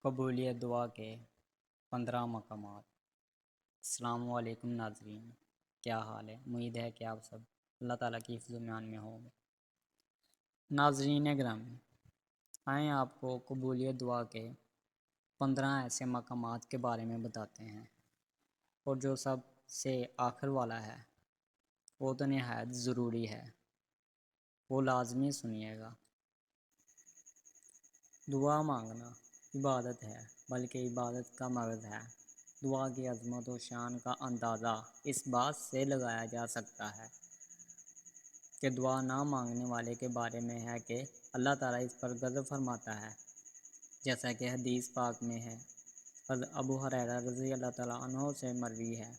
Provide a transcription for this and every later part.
قبولیت دعا کے 15 مقامات۔ السلام علیکم ناظرین، کیا حال ہے؟ امید ہے کہ آپ سب اللہ تعالیٰ کی حفظ و امان میں ہوں گے۔ ناظرین گرامی، آئیں آپ کو قبولیت دعا کے 15 ایسے مقامات کے بارے میں بتاتے ہیں، اور جو سب سے آخر والا ہے وہ تو نہایت ضروری ہے، وہ لازمی سنیے گا۔ دعا مانگنا عبادت ہے، بلکہ عبادت کا مغز ہے۔ دعا کی عظمت و شان کا اندازہ اس بات سے لگایا جا سکتا ہے کہ دعا نہ مانگنے والے کے بارے میں ہے کہ اللہ تعالیٰ اس پر غضب فرماتا ہے، جیسا کہ حدیث پاک میں ہے۔ ابو ہریرہ رضی اللہ تعالیٰ عنہ سے مروی ہے،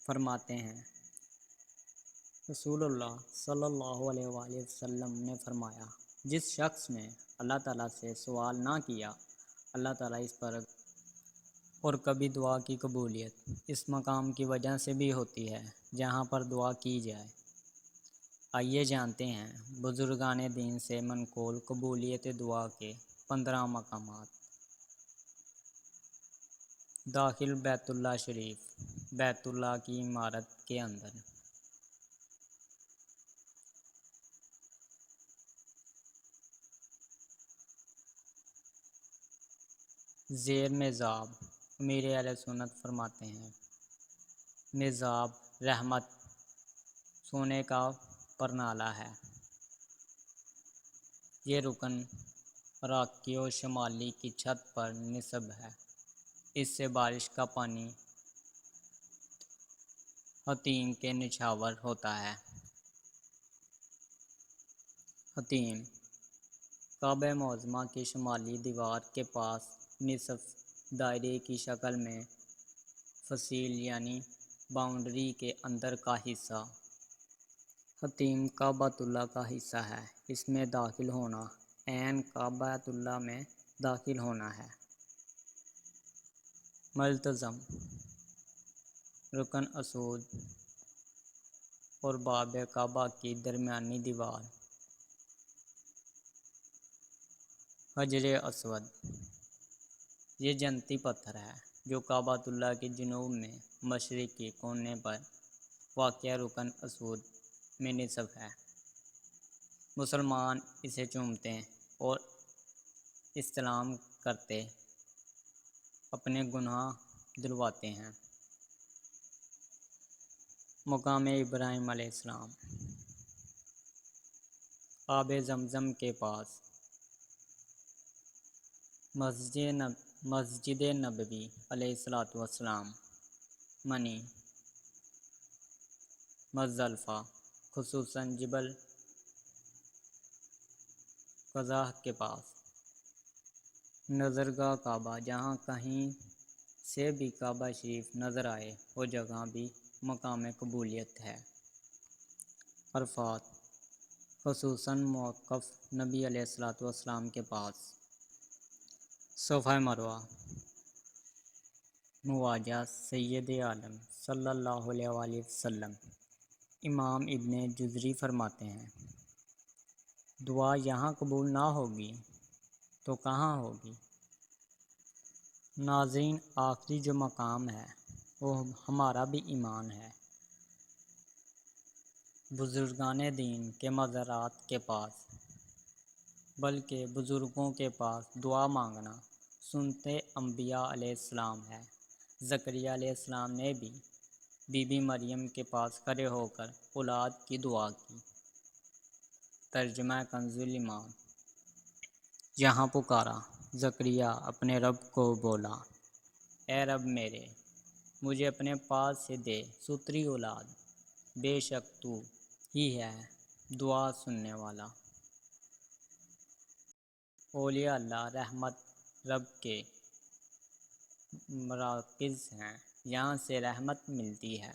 فرماتے ہیں رسول اللہ صلی اللہ علیہ وآلہ وسلم نے فرمایا، جس شخص نے اللہ تعالیٰ سے سوال نہ کیا، اللہ تعالیٰ اس پر اور کبھی دعا کی قبولیت اس مقام کی وجہ سے بھی ہوتی ہے جہاں پر دعا کی جائے۔ آئیے جانتے ہیں بزرگان دین سے منقول قبولیت دعا کے 15 مقامات۔ داخل بیت اللہ شریف، بیت اللہ کی عمارت کے اندر۔ زیر میزاب، امیر اہل سنت فرماتے ہیں، میزاب رحمت سونے کا پرنالہ ہے۔ یہ رکن عراقی و شمالی کی چھت پر نصب ہے۔ اس سے بارش کا پانی حتیم کے نچھاور ہوتا ہے۔ حتیم کعبہ معظمہ کی شمالی دیوار کے پاس نصف دائرے کی شکل میں فصیل یعنی باؤنڈری کے اندر کا حصہ۔ حتیم کعبۃ اللہ کا حصہ ہے۔ اس میں داخل ہونا عین کعبۃ اللہ میں داخل ہونا ہے۔ ملتزم رکن اسود اور باب کعبہ کی درمیانی دیوار۔ حجر اسود، یہ جنتی پتھر ہے جو کعبۃ اللہ کے جنوب میں مشرقی کونے پر واقع رکن اسود میں نصب ہے۔ مسلمان اسے چومتے اور استلام کرتے اپنے گناہ دھلواتے ہیں۔ مقام ابراہیم علیہ السلام، آب زمزم کے پاس۔ مسجد نبوی علیہ السلام، منی، مزدلفہ خصوصاً جبل قزح کے پاس۔ نظرگاہ کعبہ، جہاں کہیں سے بھی کعبہ شریف نظر آئے وہ جگہ بھی مقام قبولیت ہے۔ عرفات خصوصاً موقف نبی علیہ السلام کے پاس۔ صفا مروہ مواجہ سید عالم صلی اللہ علیہ وآلہ وسلم۔ امام ابن جزری فرماتے ہیں، دعا یہاں قبول نہ ہوگی تو کہاں ہوگی؟ ناظرین، آخری جو مقام ہے وہ ہمارا بھی ایمان ہے۔ بزرگان دین کے مزارات کے پاس، بلکہ بزرگوں کے پاس دعا مانگنا سنت انبیاء علیہ السلام ہے۔ زکریا علیہ السلام نے بھی بی بی مریم کے پاس کھڑے ہو کر اولاد کی دعا کی۔ ترجمہ کنز الایمان۔ یہاں پکارا زکریا اپنے رب کو، بولا، اے رب میرے، مجھے اپنے پاس سے دے ستری اولاد، بے شک تو ہی ہے دعا سننے والا۔ اولیاء اللہ رحمت رب کے مراکز ہیں، یہاں سے رحمت ملتی ہے۔